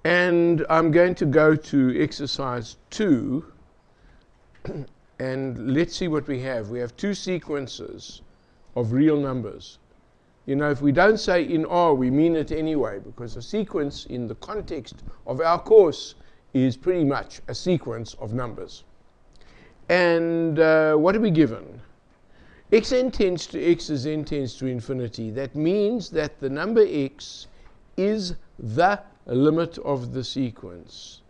And I'm going to go to exercise 2, and let's see what we have. We have two sequences of real numbers. You know, if we don't say in R, we mean it anyway, because a sequence in the context of our course is pretty much a sequence of numbers. And what are we given? Xn tends to x as n tends to infinity. That means that the number x is the limit of the sequence.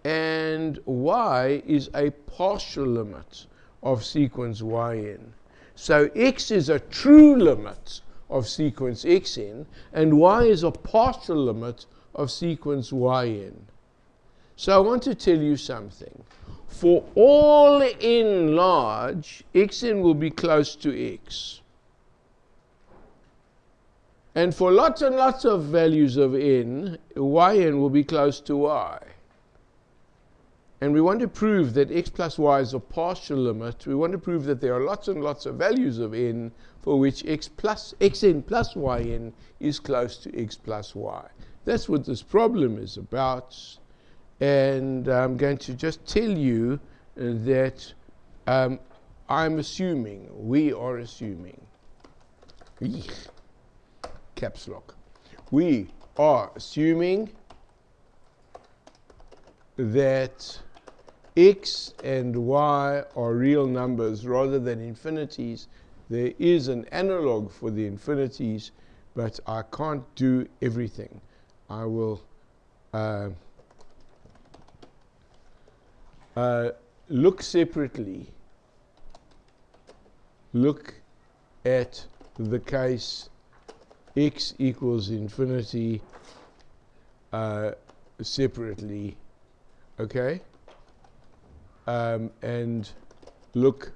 And y is a partial limit of sequence yn. So x is a true limit of sequence xn, and y is a partial limit of sequence yn. So I want to tell you something. For all n large, xn will be close to x. And for lots and lots of values of n, yn will be close to y. And we want to prove that x plus y is a partial limit. We want to prove that there are lots and lots of values of n for which xn plus yn is close to x plus y. That's what this problem is about. And I'm going to just tell you that I'm assuming, we are assuming, caps lock, we are assuming that x and y are real numbers rather than infinities. There is an analog for the infinities, but I can't do everything. I will look separately. Look at the case x equals infinity separately. Okay? And look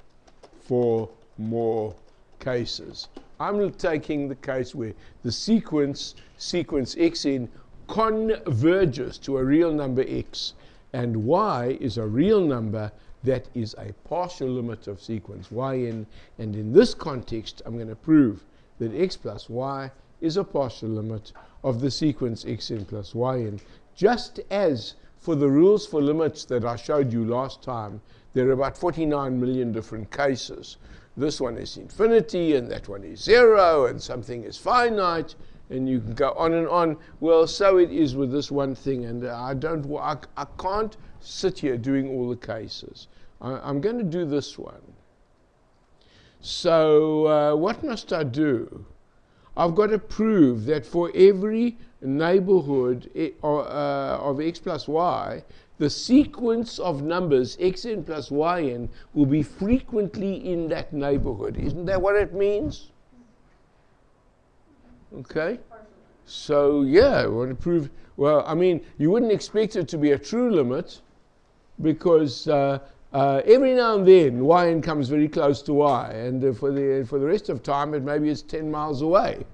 for more cases. I'm taking the case where the sequence xn converges to a real number x, and y is a real number that is a partial limit of sequence yn. And in this context, I'm going to prove that x plus y is a partial limit of the sequence xn plus yn, just as for the rules for limits that I showed you last time. There are about 49 million different cases. This one is infinity, and that one is 0, and something is finite, and you can go on and on. Well, so it is with this one thing, and I can't sit here doing all the cases. I'm going to do this one. So what must I do? I've got to prove that for every neighborhood of x plus y, the sequence of numbers xn plus yn will be frequently in that neighborhood. Isn't that what it means? Okay? So yeah, I want to prove, well, I mean, you wouldn't expect it to be a true limit, because every now and then yn comes very close to y, and for the rest of time maybe it's 10 miles away.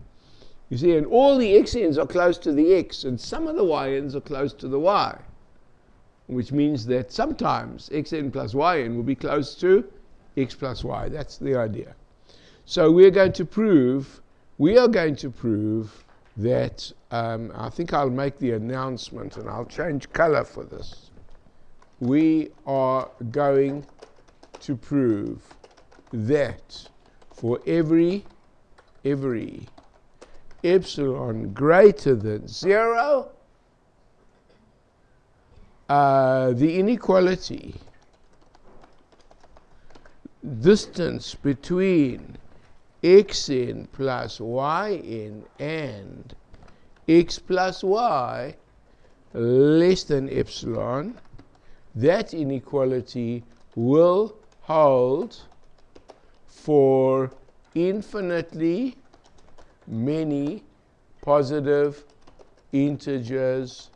You see, and all the xn's are close to the x, and some of theyn's are close to the y, which means that sometimes xn plus yn will be close to x plus y. That's the idea. So we are going to prove that, I think I'll make the announcement, and I'll change color for this. We are going to prove that for every epsilon greater than 0, the inequality distance between xn plus yn and x plus y less than epsilon, that inequality will hold for infinitely many positive integers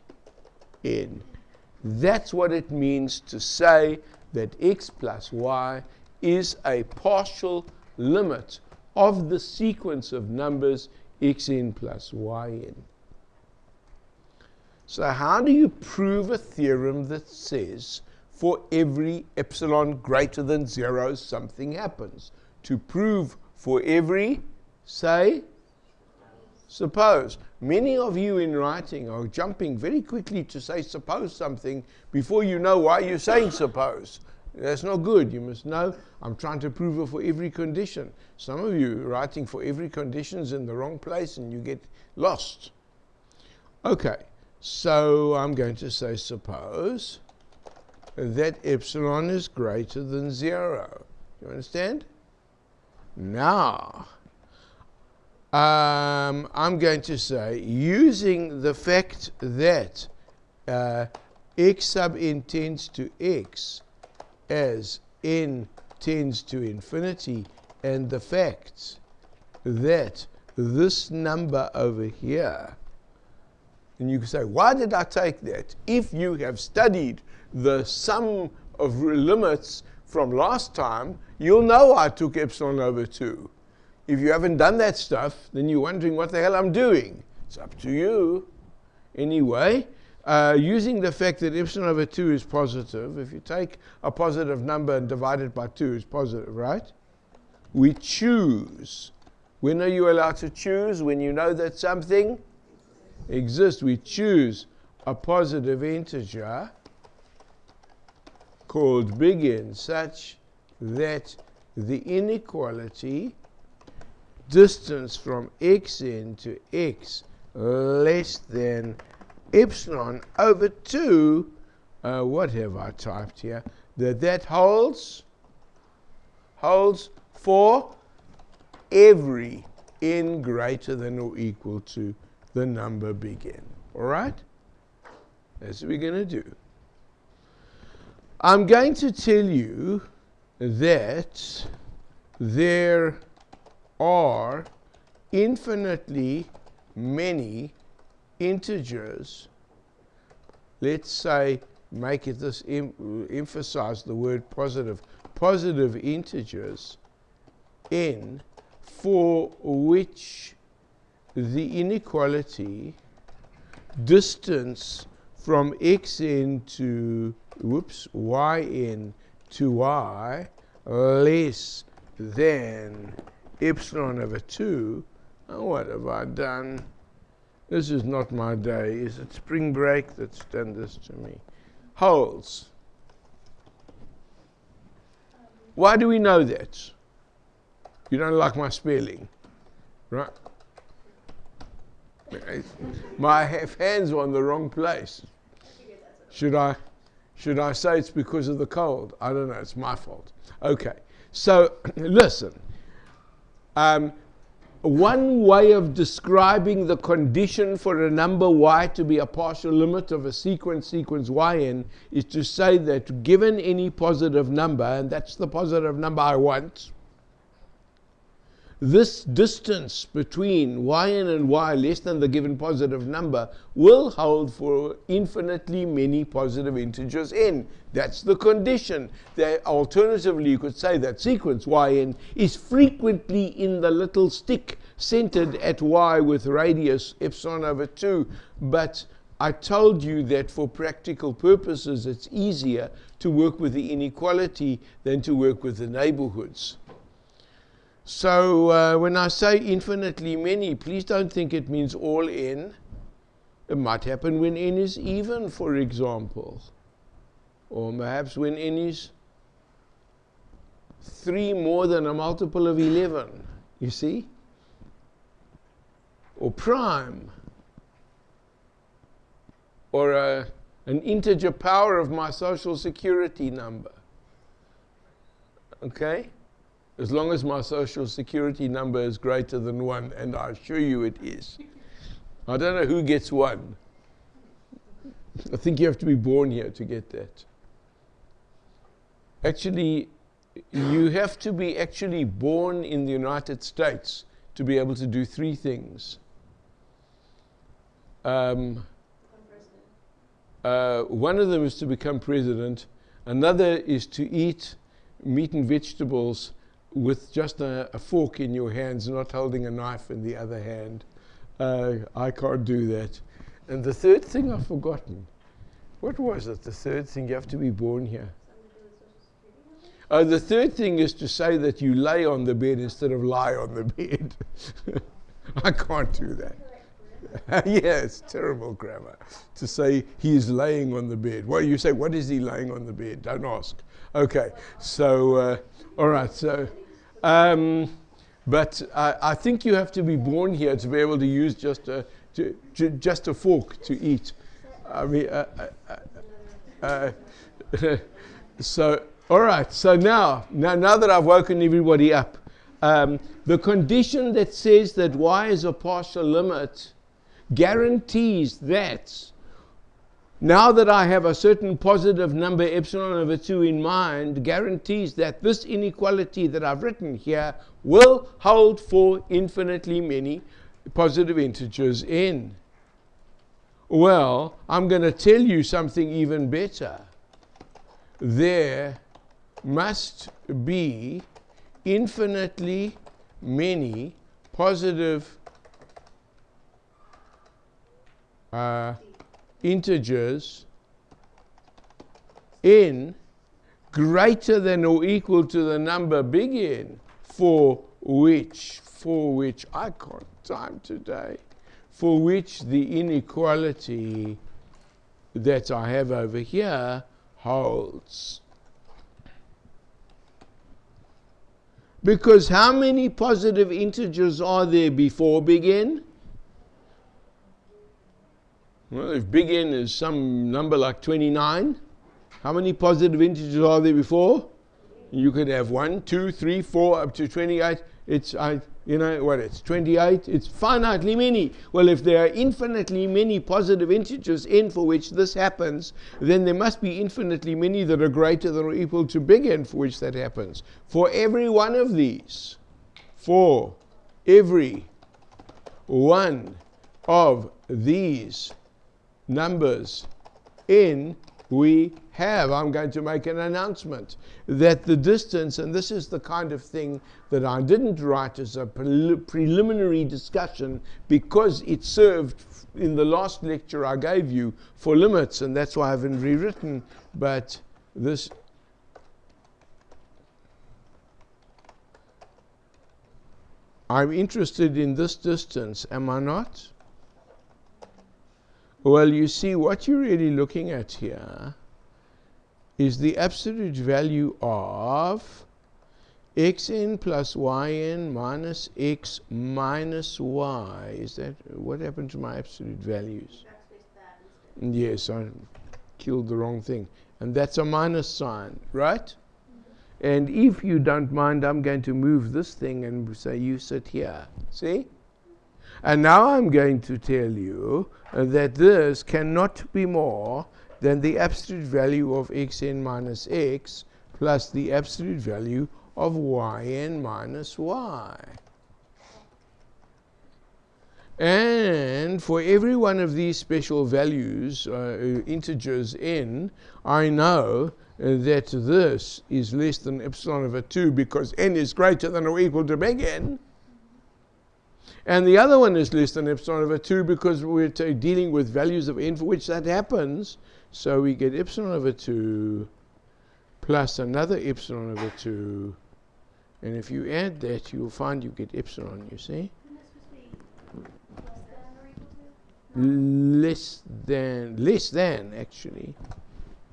n. That's what it means to say that x plus y is a partial limit of the sequence of numbers xn plus yn. So how do you prove a theorem that says for every epsilon greater than 0 something happens? To prove for every, say, Suppose. Many of you in writing are jumping very quickly to say suppose something before you know why you're saying suppose. That's not good. You must know I'm trying to prove it for every condition. Some of you writing for every condition is in the wrong place and you get lost. Okay, so I'm going to say suppose that epsilon is greater than 0. You understand? Now, I'm going to say, using the fact that x sub n tends to x as n tends to infinity, and the fact that this number over here, and you can say, why did I take that? If you have studied the sum of limits from last time, you'll know I took epsilon over 2. If you haven't done that stuff, then you're wondering what the hell I'm doing. It's up to you. Anyway, using the fact that epsilon over 2 is positive, if you take a positive number and divide it by 2, it's positive, right? We choose. When are you allowed to choose? When you know that something exists. We choose a positive integer called big N such that the inequality distance from xn to x less than epsilon over 2, what have I typed here? That holds for every n greater than or equal to the number big N. All right? That's what we're going to do. I'm going to tell you that there are infinitely many integers. Let's say, make it this, emphasize the word positive integers n for which the inequality distance from xn to yn to y less than epsilon over 2. Oh, what have I done? This is not my day. Is it spring break that's done this to me? Holds. Why do we know that? You don't like my spelling, right? My hands are on the wrong place. Should I say it's because of the cold? I don't know. It's my fault. Okay. So listen. One way of describing the condition for a number y to be a partial limit of a sequence yn is to say that given any positive number, and that's the positive number I want, this distance between yn and y less than the given positive number will hold for infinitely many positive integers n. That's the condition. Alternatively, you could say that sequence yn is frequently in the little stick centered at y with radius epsilon over 2. But I told you that for practical purposes, it's easier to work with the inequality than to work with the neighborhoods. So when I say infinitely many, please don't think it means all n. It might happen when n is even, for example. Or perhaps when n is 3 more than a multiple of 11, you see? Or prime. Or an integer power of my social security number. Okay? As long as my social security number is greater than 1, and I assure you it is. I don't know who gets 1. I think you have to be born here to get that. Actually, you have to be actually born in the United States to be able to do 3 things. One of them is to become president. Another is to eat meat and vegetables with just a fork in your hands, not holding a knife in the other hand. I can't do that. And the third thing I've forgotten. What was it? The third thing, you have to be born here. The third thing is to say that you lay on the bed instead of lie on the bed. I can't do that. Yeah, it's terrible grammar to say he is laying on the bed. Well, you say, what is he laying on the bed? Don't ask. Okay, so, all right, so, but I think you have to be born here to be able to use just a fork to eat. I mean, so, all right, so now that I've woken everybody up, the condition that says that y is a partial limit guarantees that now that I have a certain positive number epsilon over 2 in mind, guarantees that this inequality that I've written here will hold for infinitely many positive integers n. Well, I'm going to tell you something even better. There must be infinitely many positive integers n greater than or equal to the number big N for which I can't time today, for which the inequality that I have over here holds. Because how many positive integers are there before big N? Well, if big N is some number like 29, how many positive integers are there before? You could have 1, 2, 3, 4, up to 28. It's, it's 28. It's finitely many. Well, if there are infinitely many positive integers n for which this happens, then there must be infinitely many that are greater than or equal to big N for which that happens. For every one of these, for every one of these numbers n, we have, I'm going to make an announcement that the distance, and this is the kind of thing that I didn't write as a preliminary discussion because it served in the last lecture I gave you for limits, and that's why I haven't rewritten, but this, I'm interested in this distance, am I not? Well, you see, what you're really looking at here is the absolute value of xn plus yn minus x minus y. Is that what happened to my absolute values? Yes, I killed the wrong thing. And that's a minus sign, right? And if you don't mind, I'm going to move this thing and say you sit here. See? And now I'm going to tell you that this cannot be more than the absolute value of xn minus x plus the absolute value of yn minus y. And for every one of these special values, integers n, I know that this is less than epsilon over 2 because n is greater than or equal to big N. And the other one is less than epsilon over 2 because we're dealing with values of n for which that happens. So we get epsilon over 2 plus another epsilon over 2. And if you add that, you'll find you get epsilon, you see? Less than, actually.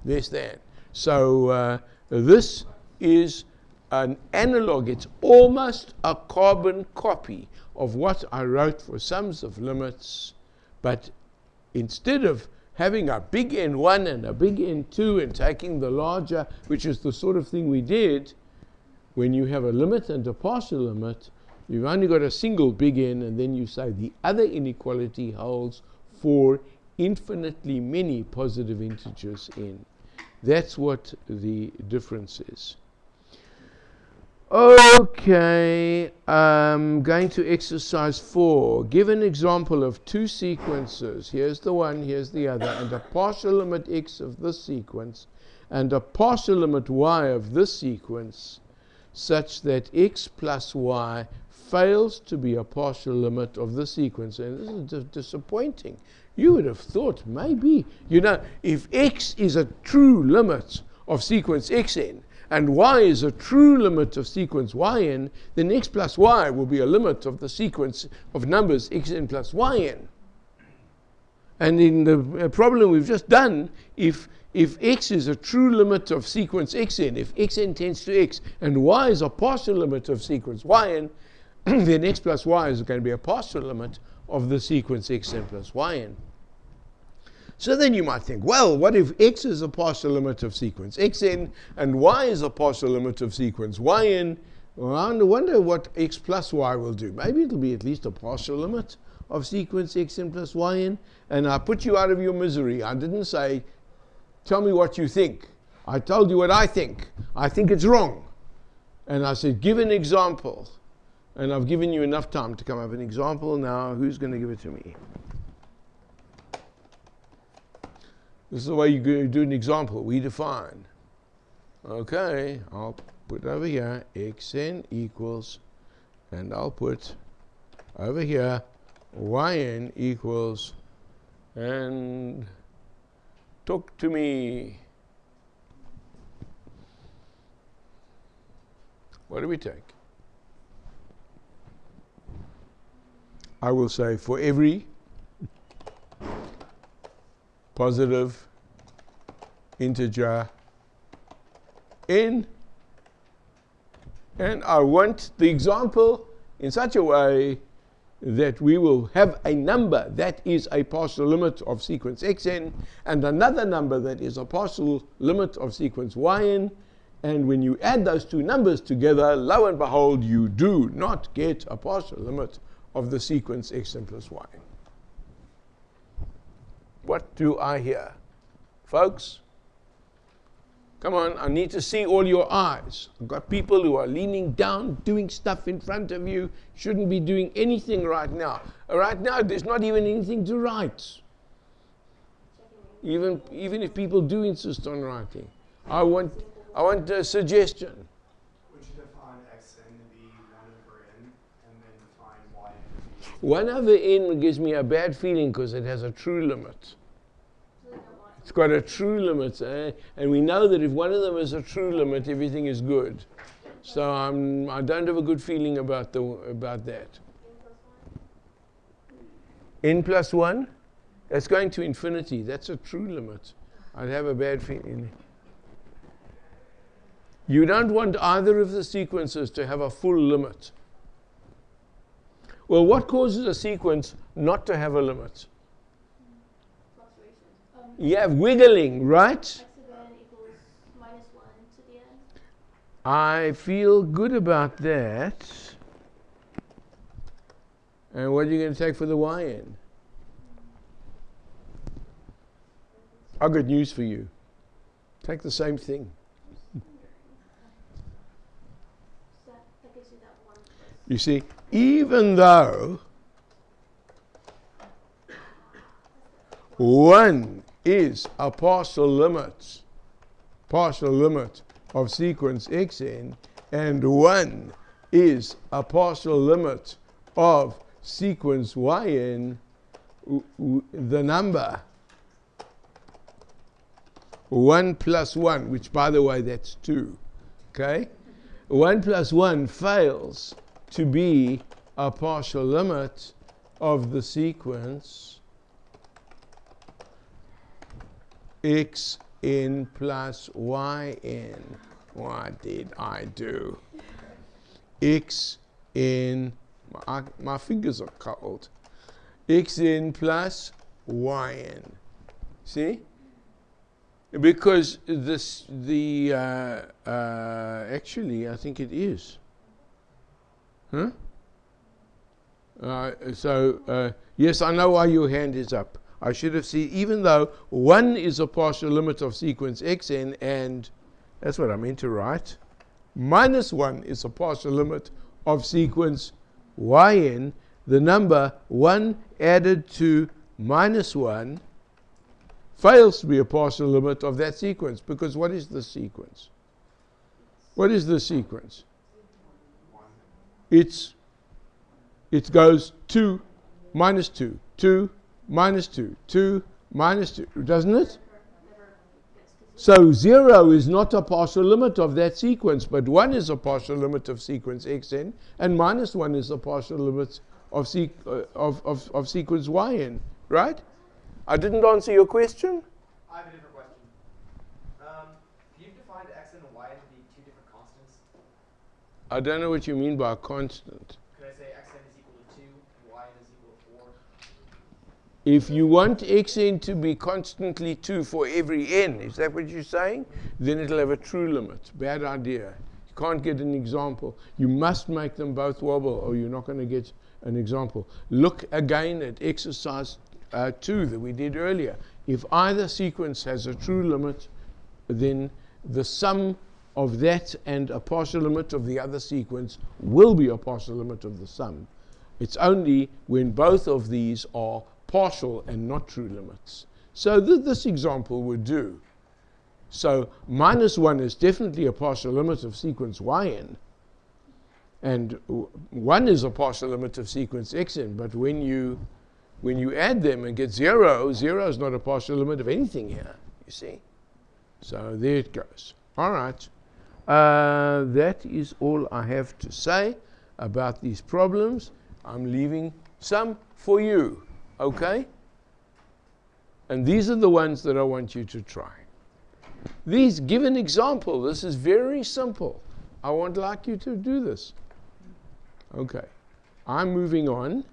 Less than. So this is an analog. It's almost a carbon copy of what I wrote for sums of limits, but instead of having a big N1 and a big N2 and taking the larger, which is the sort of thing we did, when you have a limit and a partial limit, you've only got a single big N, and then you say the other inequality holds for infinitely many positive integers n. That's what the difference is. Okay, I'm going to exercise 4. Give an example of two sequences. Here's the one, here's the other, and a partial limit x of this sequence and a partial limit y of this sequence such that x plus y fails to be a partial limit of the sequence. And this is disappointing. You would have thought maybe, if x is a true limit of sequence xn, and y is a true limit of sequence yn, then x plus y will be a limit of the sequence of numbers xn plus yn. And in the problem we've just done, if x is a true limit of sequence xn, if xn tends to x, and y is a partial limit of sequence yn, then x plus y is going to be a partial limit of the sequence xn plus yn. So then you might think, well, what if x is a partial limit of sequence xn and y is a partial limit of sequence yn? Well, I wonder what x plus y will do. Maybe it'll be at least a partial limit of sequence xn plus yn. And I put you out of your misery. I didn't say, tell me what you think. I told you what I think. I think it's wrong. And I said, give an example. And I've given you enough time to come up with an example. Now, who's going to give it to me? This is the way you do an example. We define. Okay, I'll put over here xn equals, and I'll put over here yn equals, and talk to me. What do we take? I will say for every positive integer n, and I want the example in such a way that we will have a number that is a partial limit of sequence xn and another number that is a partial limit of sequence yn, and when you add those two numbers together, lo and behold, you do not get a partial limit of the sequence xn plus yn. What do I hear? Folks, come on, I need to see all your eyes. I've got people who are leaning down, doing stuff in front of you. Shouldn't be doing anything right now. Right now, there's not even anything to write. Even if people do insist on writing. I want a suggestion. Would you define xn to be 1 over n, and then define yn to be 1 over n gives me a bad feeling because it has a true limit. It's got a true limit, and we know that if one of them is a true limit, everything is good. So I don't have a good feeling about that. N plus 1? That's going to infinity. That's a true limit. I'd have a bad feeling. You don't want either of the sequences to have a full limit. Well, what causes a sequence not to have a limit? You have wiggling, right? X of n equals minus 1 to the n. I feel good about that. And what are you going to take for the yn? I've got news for you. Take the same thing. So that gives you that 1 plus. You see, even though 1 is a partial limit of sequence xn, and 1 is a partial limit of sequence yn, the number 1 plus 1, which by the way that's 2, okay? 1 plus 1 fails to be a partial limit of the sequence xn plus yn. What did I do? Xn, my fingers are cold. Xn plus yn. See? Because actually, I think it is. Huh? Yes, I know why your hand is up. I should have seen, even though 1 is a partial limit of sequence xn, and that's what I meant to write, minus 1 is a partial limit of sequence yn, the number 1 added to minus 1 fails to be a partial limit of that sequence, because what is the sequence? What is the sequence? It goes 2, minus 2, 2, minus 2, 2, minus 2, doesn't it? Never gets to So 0 is not a partial limit of that sequence, but 1 is a partial limit of sequence xn, and minus 1 is a partial limit of sequence yn, right? I didn't answer your question? I have a different question. You've defined x and y to be two different constants. I don't know what you mean by a constant. Could I say xn is equal to 2 and yn is equal to 4? If you want xn to be constantly 2 for every n, is that what you're saying? Then it'll have a true limit. Bad idea. You can't get an example. You must make them both wobble or you're not going to get an example. Look again at exercise 2 that we did earlier. If either sequence has a true limit, then the sum of that and a partial limit of the other sequence will be a partial limit of the sum. It's only when both of these are partial and not true limits. So this example would do. So minus 1 is definitely a partial limit of sequence yn, and 1 is a partial limit of sequence xn, but when you add them and get 0, 0 is not a partial limit of anything here, you see. So there it goes. All right. That is all I have to say about these problems. I'm leaving some for you. Okay? And these are the ones that I want you to try. These, give an example. This is very simple. I would like you to do this. Okay. I'm moving on,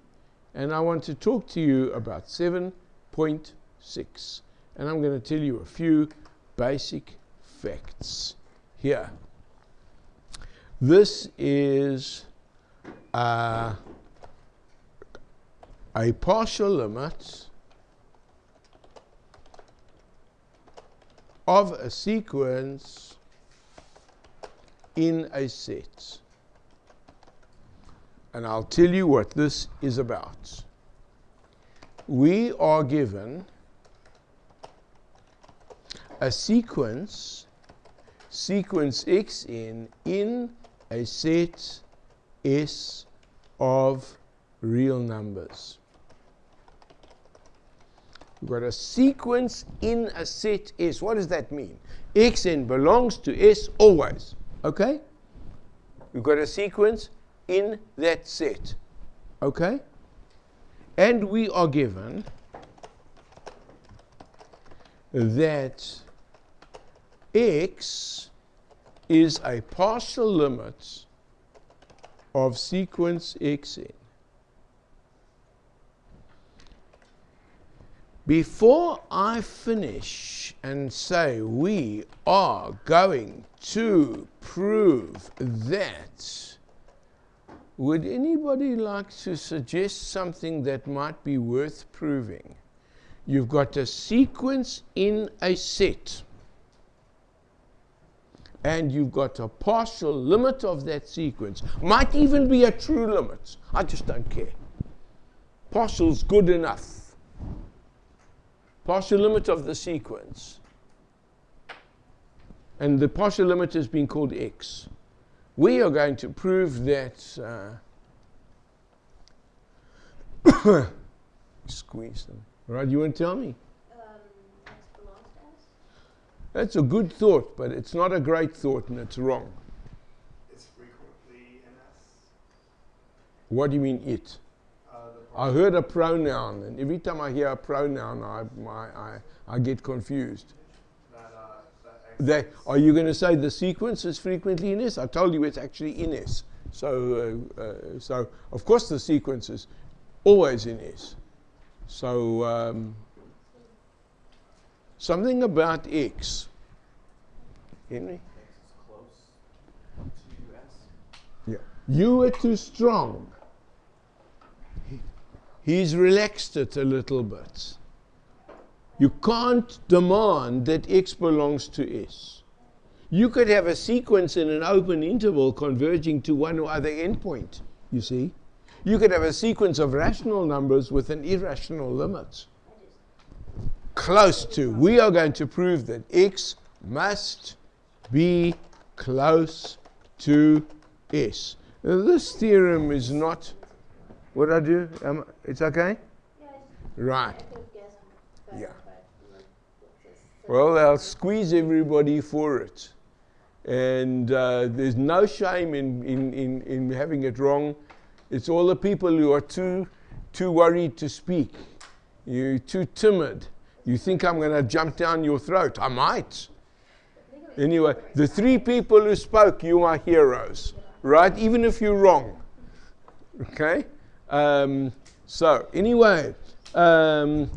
and I want to talk to you about 7.6. And I'm going to tell you a few basic facts here. This is a partial limit of a sequence in a set. And I'll tell you what this is about. We are given a sequence xn in a set S of real numbers. We've got a sequence in a set S. What does that mean? Xn belongs to S always. Okay? We've got a sequence in that set. Okay? And we are given that X is a partial limit of sequence xn. Before I finish and say we are going to prove that, would anybody like to suggest something that might be worth proving? You've got a sequence in a set, and you've got a partial limit of that sequence. Might even be a true limit. I just don't care. Partial's good enough. Partial limit of the sequence. And the partial limit has been called x. We are going to prove that squeeze them. Right, you want to tell me? X belongs to S? That's a good thought, but it's not a great thought and it's wrong. It's frequently in S. What do you mean it? I heard a pronoun, and every time I hear a pronoun, I get confused. Are you going to say the sequence is frequently in S? I told you it's actually in S. So of course the sequence is always in S. So something about X. Henry? X is close to S. Yeah. You were too strong. He's relaxed it a little bit. You can't demand that X belongs to S. You could have a sequence in an open interval converging to one or other endpoint, you see. You could have a sequence of rational numbers with an irrational limit. Close to. We are going to prove that X must be close to S. Now, this theorem is not... What I do? It's okay? Yeah, Right. I could guess better, Yeah. but like, what's this? Well, they'll squeeze everybody for it. And there's no shame in having it wrong. It's all the people who are too worried to speak. You're too timid. You think I'm going to jump down your throat. I might. Anyway, the 3 people who spoke, you are heroes, right? Even if you're wrong. Okay? So, anyway, here's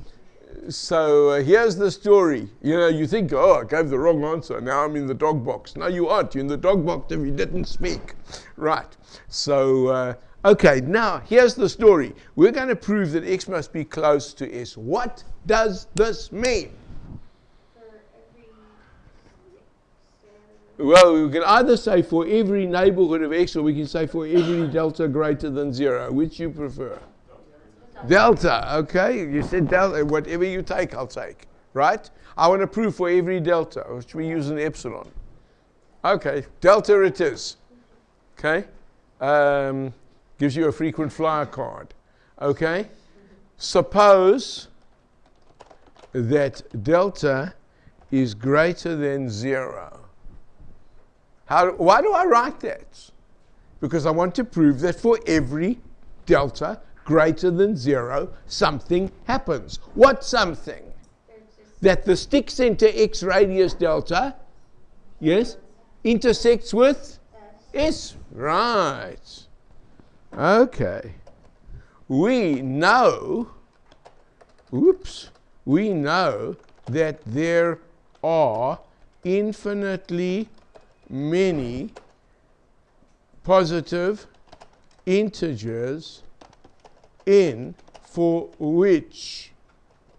the story. You know, you think, oh, I gave the wrong answer. Now I'm in the dog box. No, you aren't. You're in the dog box if you didn't speak. Right. So, okay, now here's the story. We're going to prove that X must be close to S. What does this mean? Well, we can either say for every neighborhood of X, or we can say for every delta greater than 0. Which you prefer? Delta, okay. You said delta. Whatever you take, I'll take. Right? I want to prove for every delta, which we use an epsilon. Okay, delta it is. Okay? Gives you a frequent flyer card. Okay? Suppose that delta is greater than 0. Why do I write that? Because I want to prove that for every delta greater than 0, something happens. What something? That the stick center X radius delta, yes, intersects with S. Right. Okay. We know that there are infinitely many positive integers n for which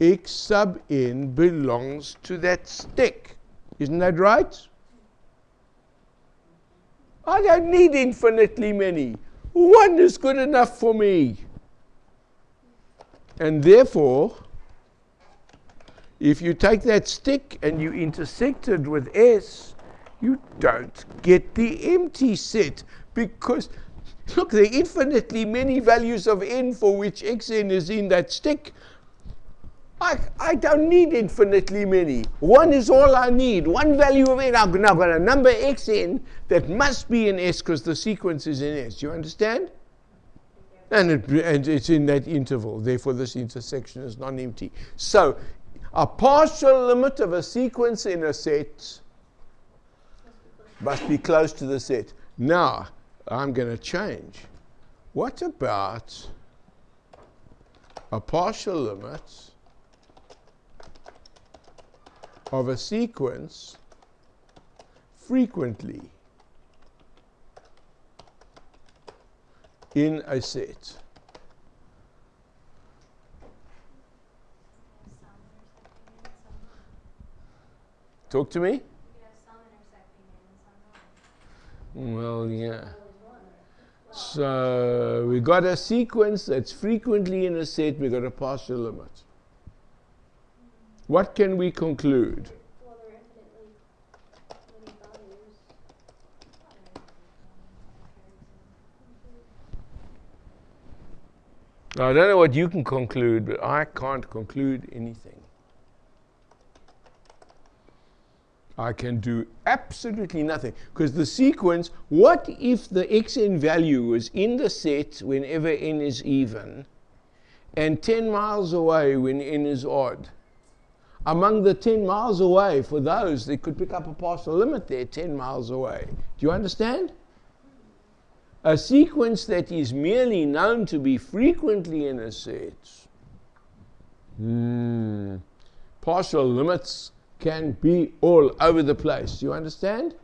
X sub n belongs to that stick. Isn't that right? I don't need infinitely many. 1 is good enough for me. And therefore, if you take that stick and you intersect it with S, you don't get the empty set, because look, there are infinitely many values of n for which xn is in that stick. I don't need infinitely many. 1 is all I need. 1 value of n. I've now got a number xn that must be in S because the sequence is in S. Do you understand? And it's in that interval. Therefore, this intersection is non-empty. So, a partial limit of a sequence in a set must be close to the set. Now, I'm going to change. What about a partial limit of a sequence frequently in a set? Talk to me. Well, yeah. So we got a sequence that's frequently in a set. We got a partial limit. What can we conclude? Well, there are infinitely many values. I don't know what you can conclude, but I can't conclude anything. I can do absolutely nothing. Because the sequence, what if the xn value is in the set whenever n is even, and 10 miles away when n is odd? Among the 10 miles away, for those, they could pick up a partial limit there 10 miles away. Do you understand? A sequence that is merely known to be frequently in a set. Partial limits can be all over the place. Do you understand?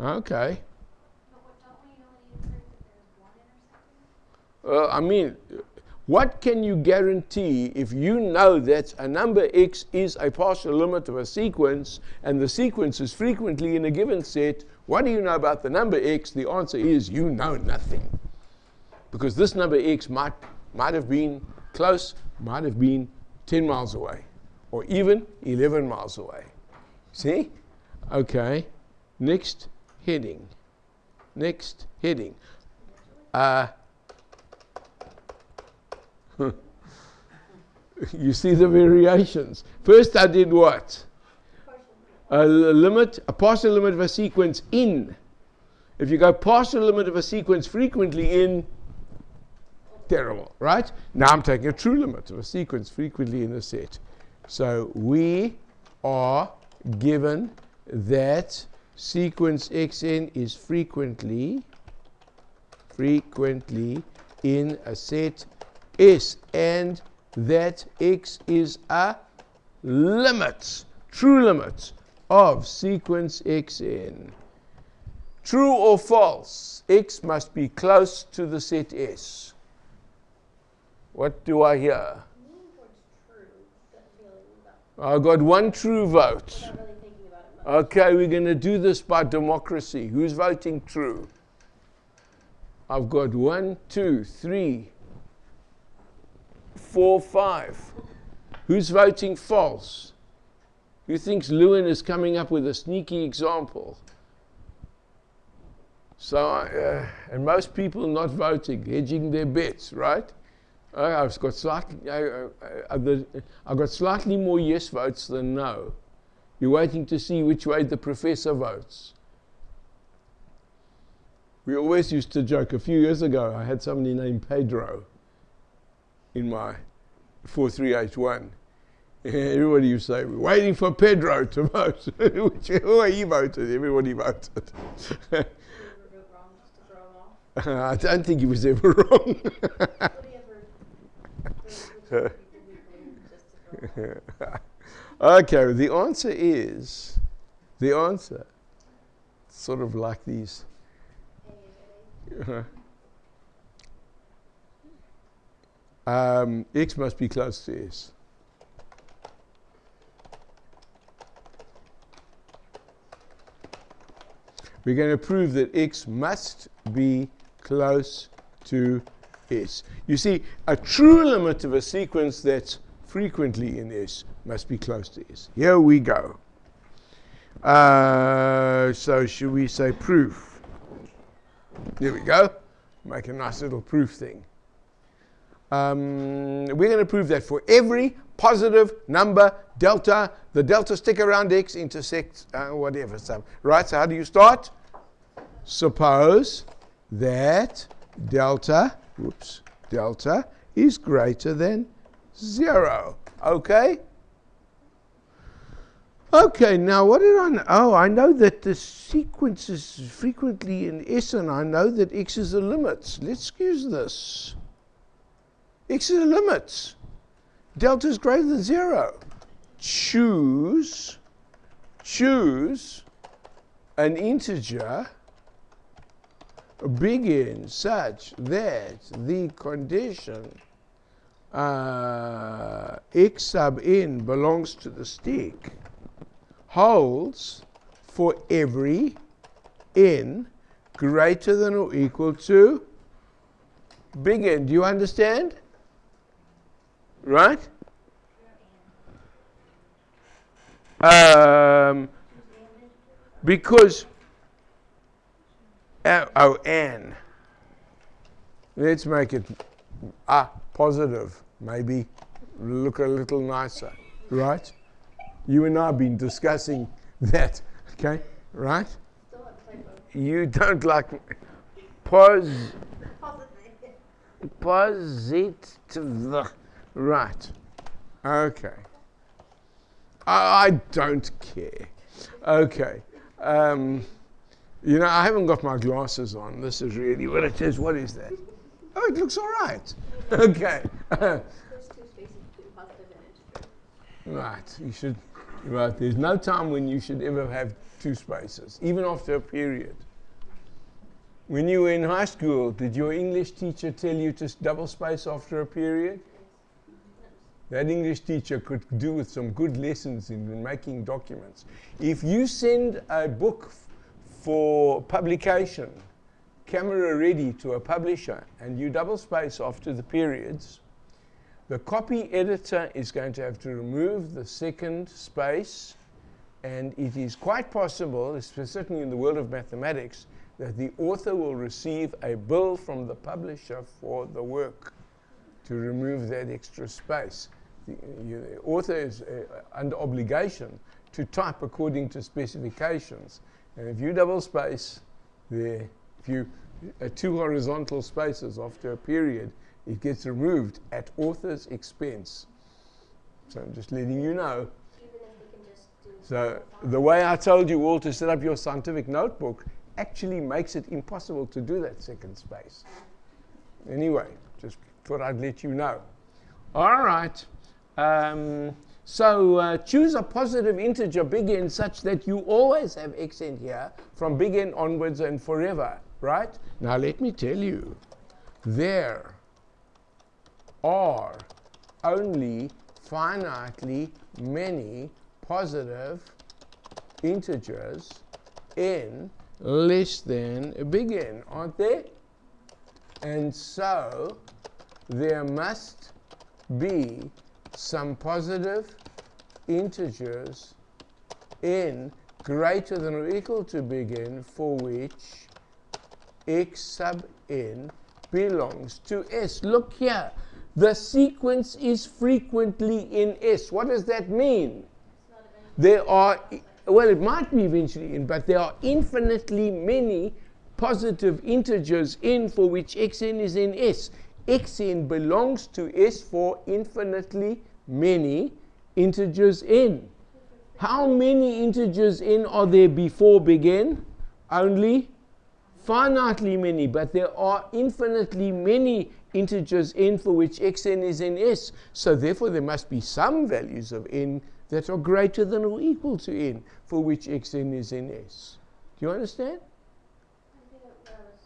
Okay. But don't we only prove that there's one intersection? I mean, what can you guarantee if you know that a number x is a partial limit of a sequence and the sequence is frequently in a given set? What do you know about the number x? The answer is you know nothing. Because this number x might have been close, might have been 10 miles away, or even 11 miles away. See? Okay. Next heading. Next heading. You see the variations. First I did what? A partial limit of a sequence in. If you go partial limit of a sequence frequently in, terrible, right? Now I'm taking a true limit of a sequence frequently in a set. So we are given that sequence xn is frequently in a set S, and that x is a limit, true limit of sequence xn. True or false? X must be close to the set S. What do I hear? I got one true vote. Okay, we're going to do this by democracy. Who's voting true? I've got 1, 2, 3, 4, 5. Who's voting false? Who thinks Lewin is coming up with a sneaky example? So, and most people not voting, hedging their bets, right? I've got slightly more yes votes than no. You're waiting to see which way the professor votes. We always used to joke. A few years ago, I had somebody named Pedro in my 4381. Everybody used to say, we're waiting for Pedro to vote. Which way he voted, everybody voted. I don't think he was ever wrong. Okay, the answer is, sort of like these. X must be close to S. We're going to prove that X must be close to S. You see, a true limit of a sequence that's frequently in S must be close to S. Here we go. So should we say proof? There we go. Make a nice little proof thing. We're going to prove that for every positive number delta, the delta stick around X intersects whatever stuff. Right, so how do you start? Suppose that delta is greater than 0. Okay? Okay, now what did I know? Oh, I know that the sequence is frequently in S, and I know that X is a limit. Let's use this. X is a limit. Delta is greater than 0. Choose an integer big N such that the condition x sub n belongs to the stick holds for every n greater than or equal to big N. Do you understand? Right? Because n. Let's make it positive. Maybe look a little nicer, right? You and I have been discussing that, okay? Right? You don't like positive. Right. Okay. I don't care. Okay. You know, I haven't got my glasses on. This is really what it is. What is that? Oh, it looks all right. Okay. There's 2 spaces between positive and integer. Right. You should. Right. There's no time when you should ever have 2 spaces, even after a period. When you were in high school, did your English teacher tell you to double space after a period? That English teacher could do with some good lessons in making documents. If you send a book for publication, camera ready to a publisher, and you double space after the periods, the copy editor is going to have to remove the second space, and it is quite possible, certainly in the world of mathematics, that the author will receive a bill from the publisher for the work to remove that extra space. the author is under obligation to type according to specifications. And if you double space there, if you two horizontal spaces after a period, it gets removed at author's expense. So I'm just letting you know. Even if we can just do So the way I told you all to set up your scientific notebook actually makes it impossible to do that second space. Anyway, just thought I'd let you know. All right. So choose a positive integer big N such that you always have xn here from big N onwards and forever, right? Now let me tell you, there are only finitely many positive integers n less than a big N, aren't there? And so there must be some positive integers n greater than or equal to big N for which x sub n belongs to S. Look here. The sequence is frequently in S. What does that mean? There are, well, it might be eventually in, but there are infinitely many positive integers n for which xn is in S. Xn belongs to S for infinitely many integers n. How many integers n are there before big N? Only finitely many, but there are infinitely many integers n for which xn is in S. So therefore there must be some values of n that are greater than or equal to n for which xn is in S. Do you understand?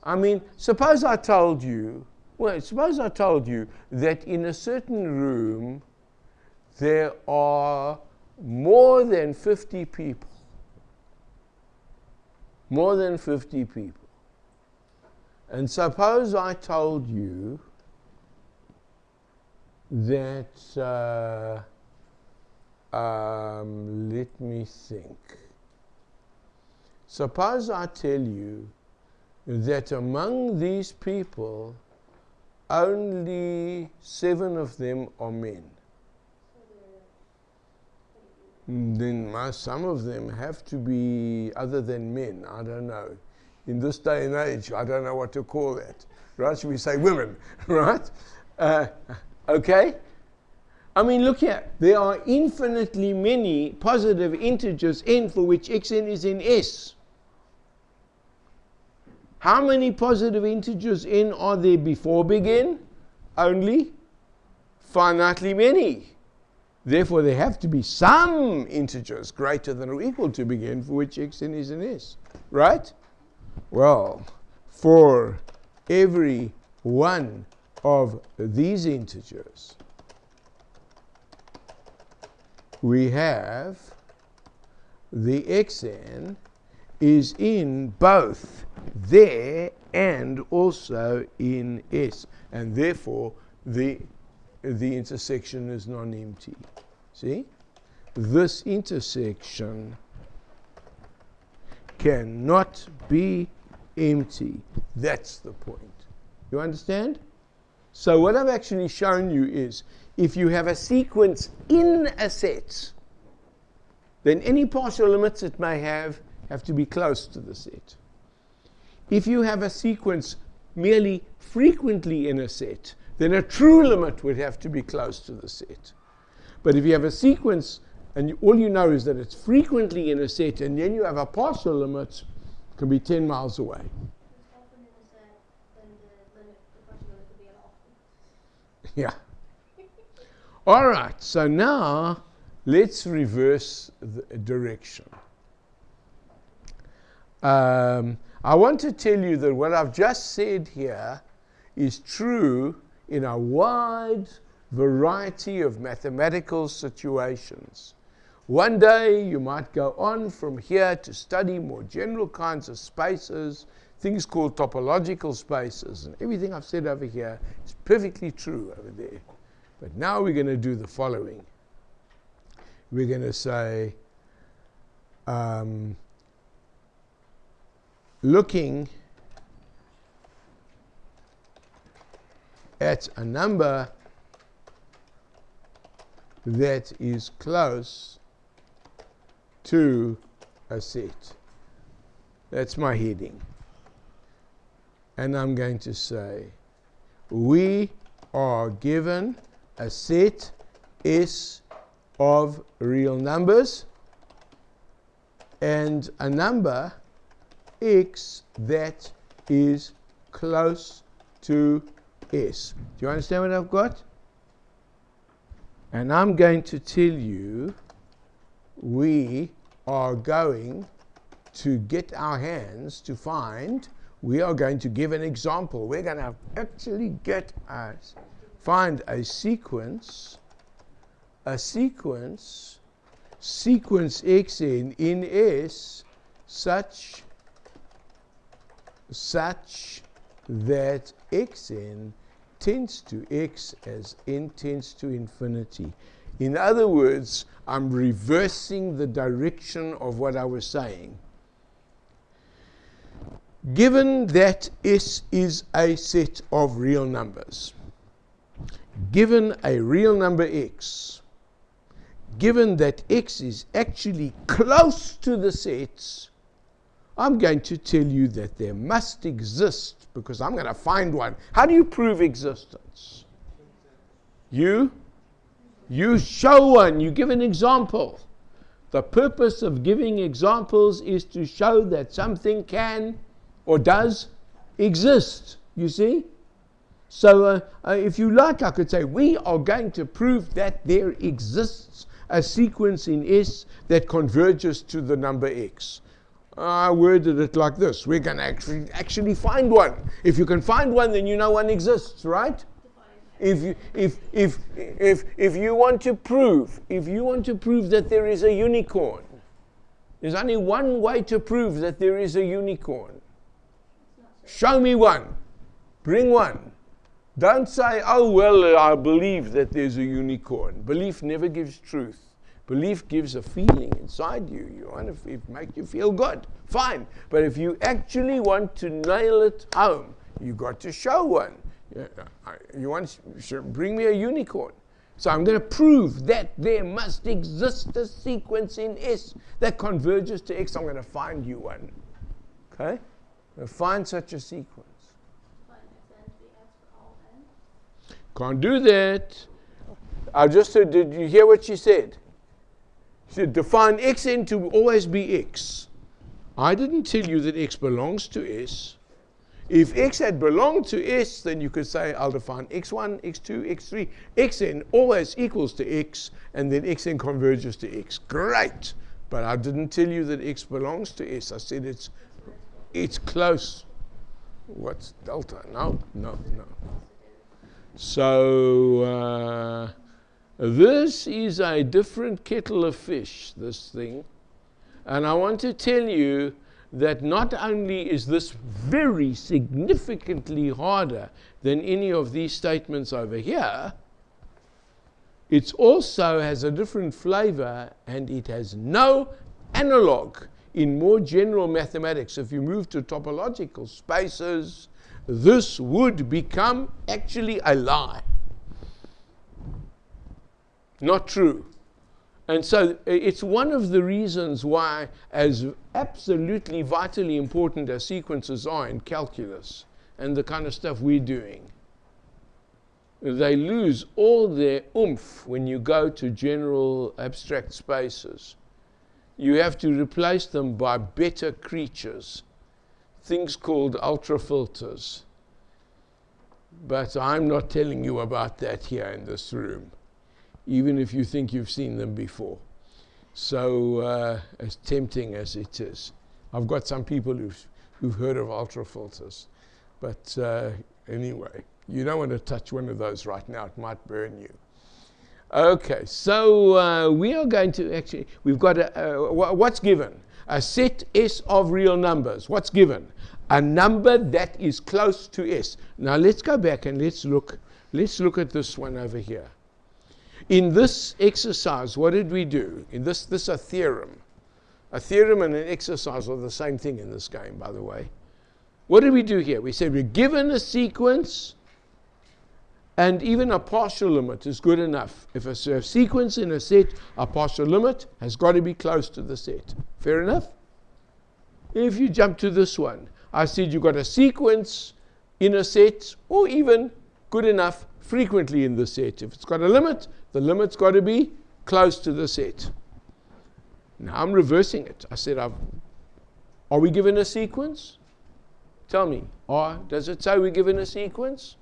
I mean, suppose I told you that in a certain room there are more than 50 people. More than 50 people. And suppose I told you that, let me think. Suppose I tell you that among these people, only 7 of them are men. Then some of them have to be other than men. I don't know. In this day and age, I don't know what to call that. Right? Should we say women? Right? Okay? I mean, look here. There are infinitely many positive integers n for which xn is in S. How many positive integers n are there before big N? Only finitely many. Therefore, there have to be some integers greater than or equal to big N for which xn is in S. Right? Well, for every one of these integers, we have the xn is in both there and also in S, and therefore the intersection is non-empty. See? This intersection cannot be empty. That's the point. You understand? So what I've actually shown you is if you have a sequence in a set, then any partial limits it may have to be close to the set. If you have a sequence merely frequently in a set, then a true limit would have to be close to the set. But if you have a sequence and all you know is that it's frequently in a set, and then you have a partial limit, it can be 10 miles away. It's often in a set, then the partial limit could be an often. Yeah. All right, so now let's reverse the direction. I want to tell you that what I've just said here is true in a wide variety of mathematical situations. One day you might go on from here to study more general kinds of spaces, things called topological spaces, and everything I've said over here is perfectly true over there. But now we're going to do the following. We're going to say, looking at a number that is close to a set. That's my heading. And I'm going to say, we are given a set S of real numbers and a number x that is close to S. Do you understand what I've got? And I'm going to tell you we are going to get our hands to find, we are going to give an example. We're going to actually find a sequence xn in S such that xn tends to x as n tends to infinity. In other words, I'm reversing the direction of what I was saying. Given that S is a set of real numbers, given a real number x, given that x is actually close to the sets, I'm going to tell you that there must exist, because I'm going to find one. How do you prove existence? You show one. You give an example. The purpose of giving examples is to show that something can or does exist. You see? So if you like, I could say, we are going to prove that there exists a sequence in S that converges to the number x. I worded it like this. We're going to actually find one. If you can find one, then you know one exists, right? If you want to prove that there is a unicorn, there's only one way to prove that there is a unicorn. Show me one. Bring one. Don't say, oh, well, I believe that there's a unicorn. Belief never gives truth. Belief gives a feeling inside you. You want to make you feel good. Fine. But if you actually want to nail it home, you've got to show one. You want to bring me a unicorn. So I'm going to prove that there must exist a sequence in S that converges to X. I'm going to find you one. Okay? I'm going to find such a sequence. Can't do that. I just said, did you hear what she said? She said, define xn to always be x. I didn't tell you that x belongs to S. If x had belonged to S, then you could say, I'll define x1, x2, x3. xn always equals to x, and then xn converges to x. Great. But I didn't tell you that x belongs to S. I said it's close. What's delta? No. So this is a different kettle of fish, this thing. And I want to tell you that not only is this very significantly harder than any of these statements over here, it also has a different flavor, and it has no analog in more general mathematics. If you move to topological spaces, this would become actually a lie. Not true. And so it's one of the reasons why, as absolutely vitally important as sequences are in calculus and the kind of stuff we're doing, they lose all their oomph when you go to general abstract spaces. You have to replace them by better creatures, things called ultrafilters. But I'm not telling you about that here in this room, even if you think you've seen them before. So as tempting as it is. I've got some people who've heard of ultrafilters. But anyway, you don't want to touch one of those right now. It might burn you. Okay, so we are going to actually, we've got what's given? A set S of real numbers. What's given? A number that is close to S. Now let's go back and let's look at this one over here. In this exercise, what did we do? In this a theorem. A theorem and an exercise are the same thing in this game, by the way. What did we do here? We said we're given a sequence And even a partial limit is good enough. If a sequence in a set, a partial limit has got to be close to the set. Fair enough? If you jump to this one, I said you've got a sequence in a set, or even good enough frequently in the set. If it's got a limit, the limit's got to be close to the set. Now I'm reversing it. I said, are we given a sequence? Tell me, does it say we're given a sequence?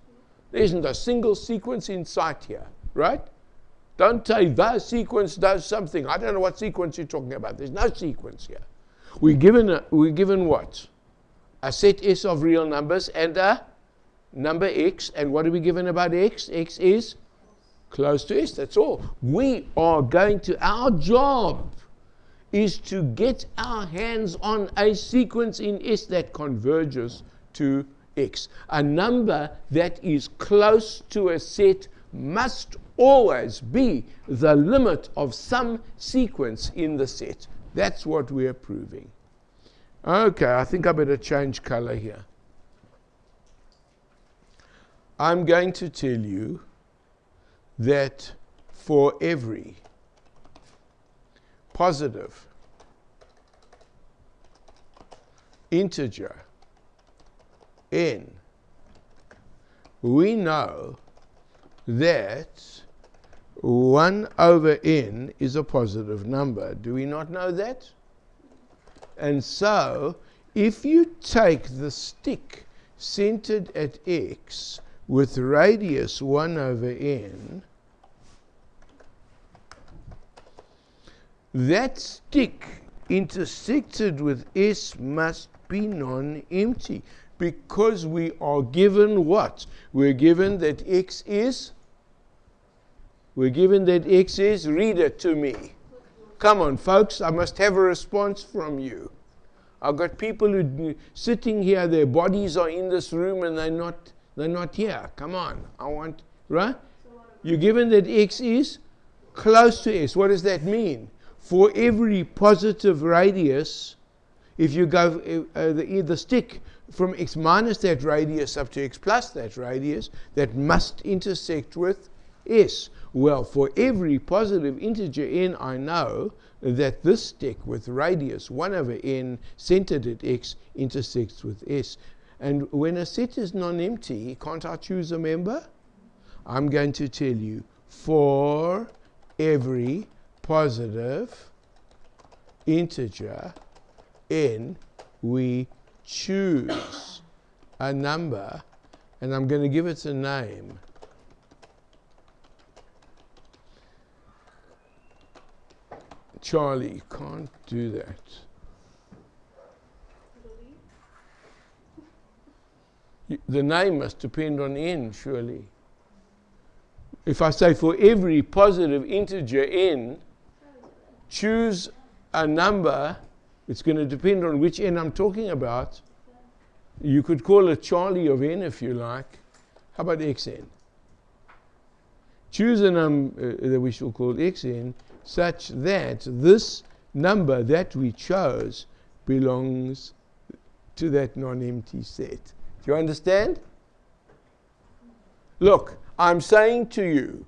There isn't a single sequence in sight here, right? Don't say the sequence does something. I don't know what sequence you're talking about. There's no sequence here. We're given what? A set S of real numbers and a number X. And what are we given about X? X is close to S. That's all. Our job is to get our hands on a sequence in S that converges to X. A number that is close to a set must always be the limit of some sequence in the set. That's what we're proving. Okay, I think I better change color here. I'm going to tell you that for every positive integer n, we know that 1 over n is a positive number. Do we not know that? And so, if you take the stick centered at x with radius 1 over n, that stick intersected with S must be non-empty, because we are given what? We're given that x is, read it to me. Come on, folks, I must have a response from you. I've got people who sitting here, their bodies are in this room and they're not here. Come on, right? You're given that x is close to S. What does that mean? For every positive radius, if you go the stick from x minus that radius up to x plus that radius, that must intersect with S. Well, for every positive integer n, I know that this stick with radius 1 over n centered at x intersects with S. And when a set is non-empty, can't I choose a member? I'm going to tell you, for every positive integer n, we choose a number, and I'm going to give it a name. Charlie, can't do that. The name must depend on n, surely. If I say for every positive integer n, choose a number, it's going to depend on which n I'm talking about. You could call it Charlie of n if you like. How about xn? Choose a number that we shall call xn, such that this number that we chose belongs to that non-empty set. Do you understand? Look, I'm saying to you,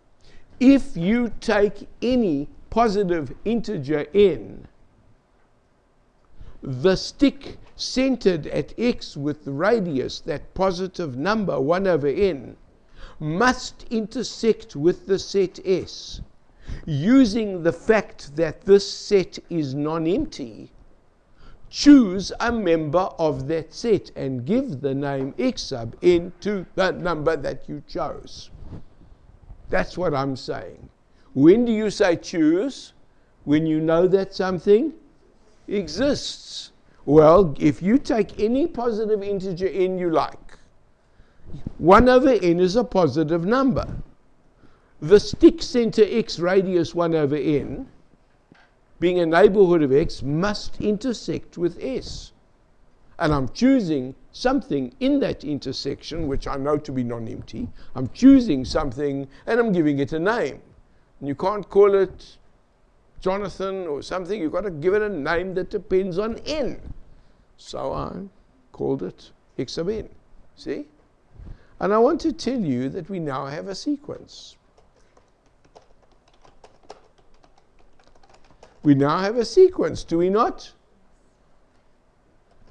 if you take any positive integer n, the stick centered at x with the radius, that positive number 1 over n, must intersect with the set S. Using the fact that this set is non-empty, choose a member of that set and give the name x sub n to the number that you chose. That's what I'm saying. When do you say choose? When you know that something exists. Well, if you take any positive integer n you like, 1 over n is a positive number. The stick center x radius 1 over n, being a neighborhood of x, must intersect with S. And I'm choosing something in that intersection, which I know to be non-empty. I'm choosing something and I'm giving it a name. And you can't call it Jonathan or something. You've got to give it a name that depends on n. So I called it x sub n. See? And I want to tell you that we now have a sequence. We now have a sequence, do we not?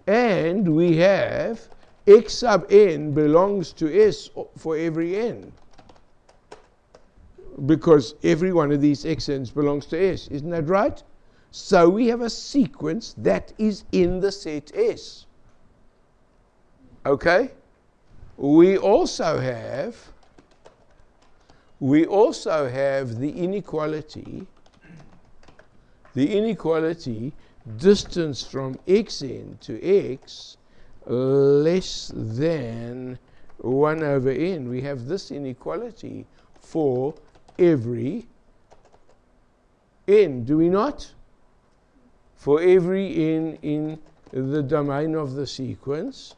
And we have x sub n belongs to S for every n. Because every one of these xn's belongs to S. Isn't that right? So we have a sequence that is in the set S. Okay? We also have the inequality distance from xn to x less than 1 over n. We have this inequality for every n, do we not? For every n in the domain of the sequence.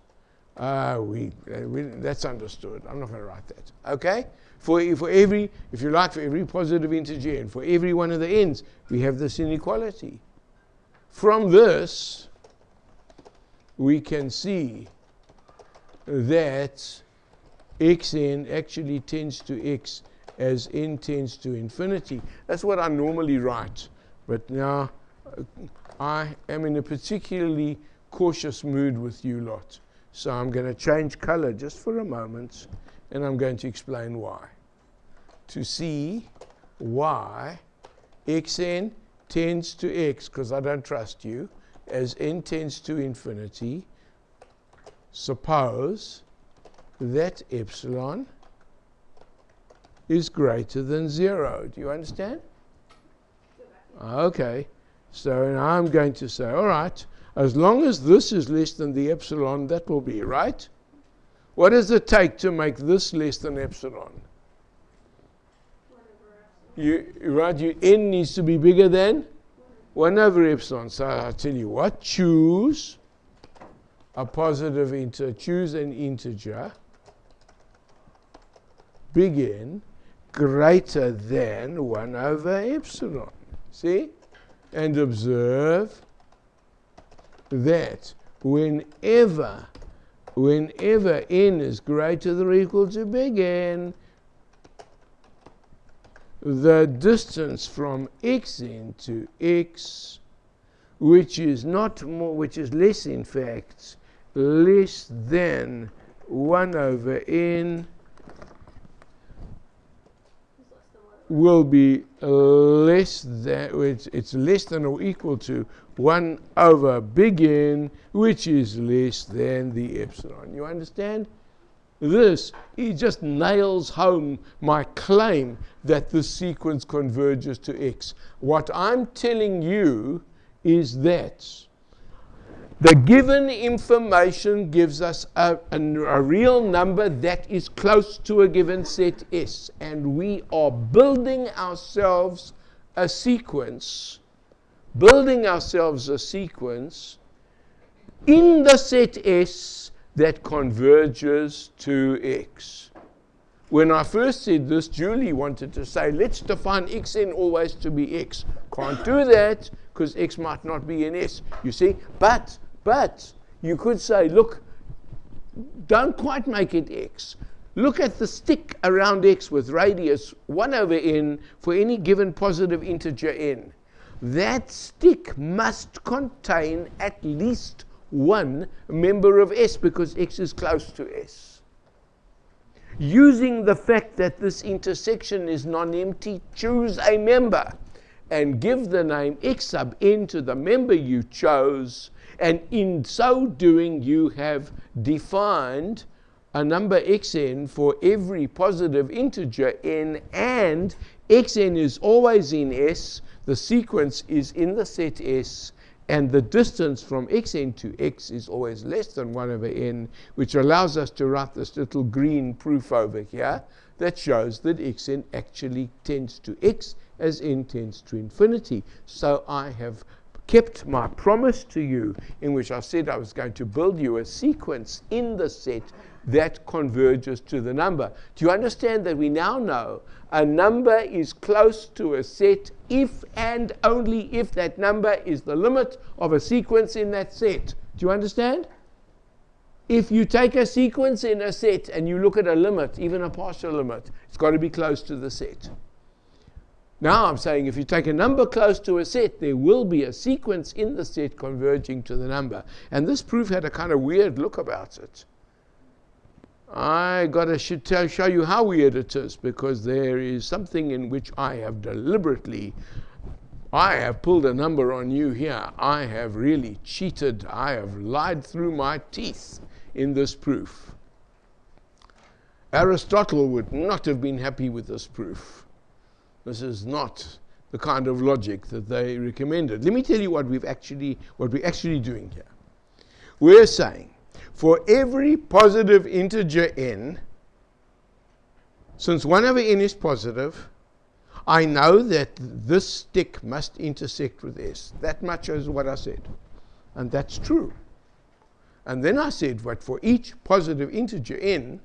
That's understood. I'm not going to write that. Okay? For every, if you like, for every positive integer n, for every one of the n's, we have this inequality. From this, we can see that xn actually tends to x as n tends to infinity. That's what I normally write. But now I am in a particularly cautious mood with you lot. So I'm going to change color just for a moment, and I'm going to explain why. To see why xn tends to x, because I don't trust you, as n tends to infinity, suppose that epsilon is greater than 0. Do you understand? Okay. So now I'm going to say, all right, as long as this is less than the epsilon, that will be, right? What does it take to make this less than epsilon? N needs to be bigger than 1 over epsilon. So I'll tell you what, choose a positive integer, choose an integer, big N, greater than 1 over epsilon. See? And observe that whenever n is greater than or equal to big N, the distance from xn to x, which is less, in fact, less than 1 over n, will be less than, it's less than or equal to 1 over big N, which is less than the epsilon. You understand? This, he just nails home my claim that the sequence converges to x. What I'm telling you is that the given information gives us a real number that is close to a given set S, and we are building ourselves a sequence in the set S that converges to x. When I first said this, Julie wanted to say, let's define xn always to be x. Can't do that, because x might not be in S, you see. But you could say, look, don't quite make it x. Look at the stick around x with radius 1 over n for any given positive integer n. That stick must contain at least one member of S, because x is close to S. Using the fact that this intersection is non-empty, choose a member and give the name x sub n to the member you chose, and in so doing you have defined a number xn for every positive integer n, and xn is always in S, the sequence is in the set S, and the distance from xn to x is always less than 1 over n, which allows us to write this little green proof over here that shows that xn actually tends to x as n tends to infinity. So I have kept my promise to you, in which I said I was going to build you a sequence in the set that converges to the number. Do you understand that we now know a number is close to a set if and only if that number is the limit of a sequence in that set? Do you understand? if you take a sequence in a set and you look at a limit, even a partial limit, it's got to be close to the set. Now I'm saying if you take a number close to a set, there will be a sequence in the set converging to the number. And this proof had a kind of weird look about it. I should show you how weird it is, because there is something in which I have pulled a number on you here. I have really cheated. I have lied through my teeth in this proof. Aristotle would not have been happy with this proof. This is not the kind of logic that they recommended. Let me tell you what we're actually doing here. We're saying for every positive integer n, since 1 over n is positive, I know that this stick must intersect with s. That much is what I said. And that's true. And then I said, but for each positive integer n,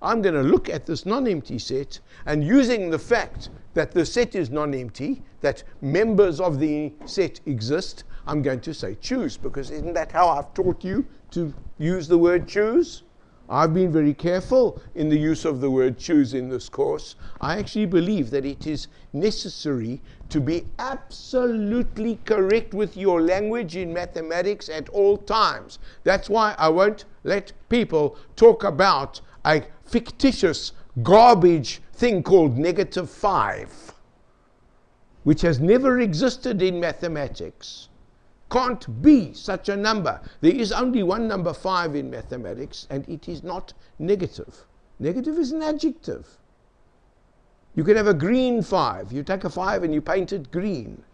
I'm going to look at this non-empty set, and using the fact that the set is non-empty, that members of the set exist, I'm going to say choose, because isn't that how I've taught you to use the word choose? I've been very careful in the use of the word choose in this course. I actually believe that it is necessary to be absolutely correct with your language in mathematics at all times. That's why I won't let people talk about a fictitious garbage thing called -5, which has never existed in mathematics. Can't be such a number. There is only one number 5 in mathematics, and it is not negative. Negative is an adjective. You can have a green 5. You take a 5 and you paint it green.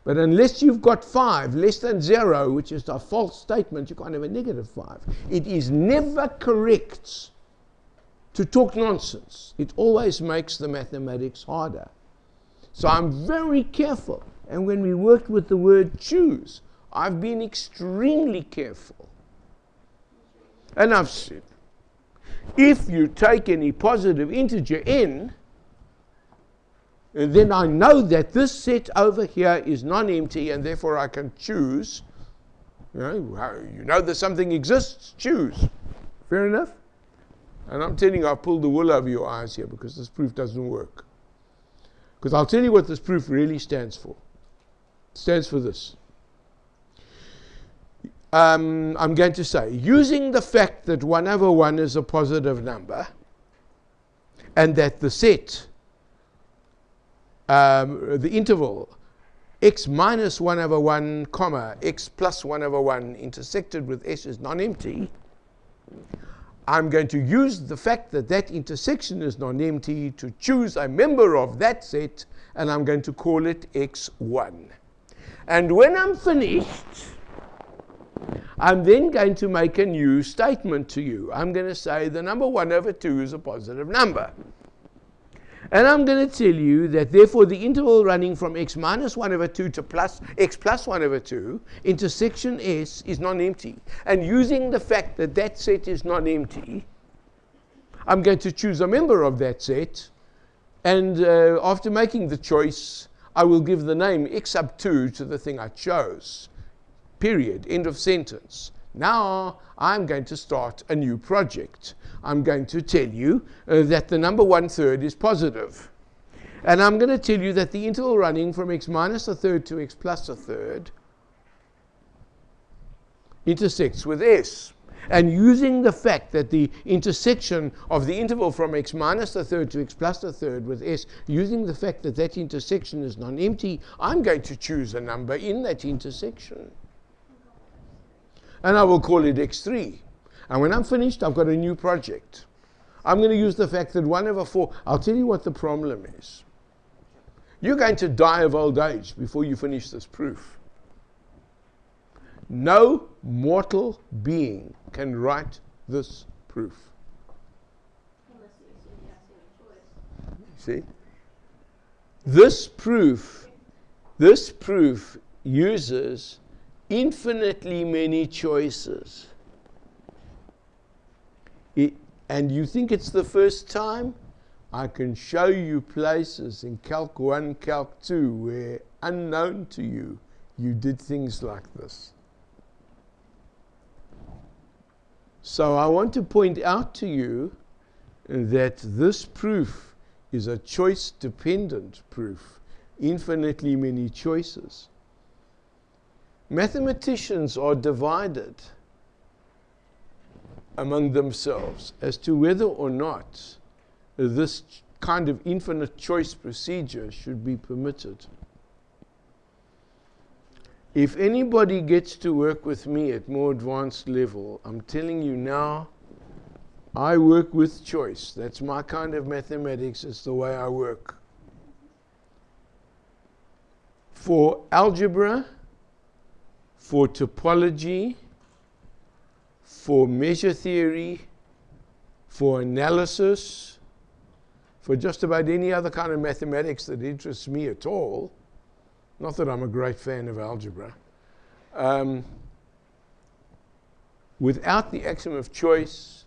But unless you've got 5 less than 0, which is a false statement, you can't have a -5. It is never correct to talk nonsense. It always makes the mathematics harder. So I'm very careful. And when we worked with the word choose, I've been extremely careful. And I've said, if you take any positive integer n, then I know that this set over here is non-empty, and therefore I can choose. You know that something exists, choose. Fair enough? And I'm telling you, I've pulled the wool over your eyes here, because this proof doesn't work. Because I'll tell you what this proof really stands for. It stands for this. I'm going to say, using the fact that 1 over 1 is a positive number, and that the set, the interval x minus 1 over 1, comma, x plus 1 over 1 intersected with s is non-empty, I'm going to use the fact that that intersection is non-empty to choose a member of that set, and I'm going to call it x1. And when I'm finished, I'm then going to make a new statement to you. I'm going to say the number 1 over 2 is a positive number. And I'm going to tell you that therefore the interval running from x minus 1 over 2 to x plus 1 over 2, intersection S is non-empty. And using the fact that that set is non-empty, I'm going to choose a member of that set. And after making the choice, I will give the name x sub 2 to the thing I chose. Period. End of sentence. Now I'm going to start a new project. I'm going to tell you that the number 1/3 is positive. And I'm going to tell you that the interval running from x minus 1/3 to x plus 1/3 intersects with S. And using the fact that the intersection of the interval from x minus 1/3 to x plus 1/3 with S, using the fact that that intersection is non-empty, I'm going to choose a number in that intersection. And I will call it x3. And when I'm finished, I've got a new project. I'm going to use the fact that 1 over 4, I'll tell you what the problem is. You're going to die of old age before you finish this proof. No mortal being can write this proof. Unless you assume you See? This proof uses infinitely many choices. And you think it's the first time? I can show you places in Calc 1, Calc 2 where, unknown to you, you did things like this. So I want to point out to you that this proof is a choice-dependent proof, infinitely many choices. Mathematicians are divided among themselves as to whether or not this kind of infinite choice procedure should be permitted. If anybody gets to work with me at more advanced level, I'm telling you now, I work with choice. That's my kind of mathematics. It's the way I work. For algebra, for topology, for measure theory, for analysis, for just about any other kind of mathematics that interests me at all, not that I'm a great fan of algebra, without the axiom of choice,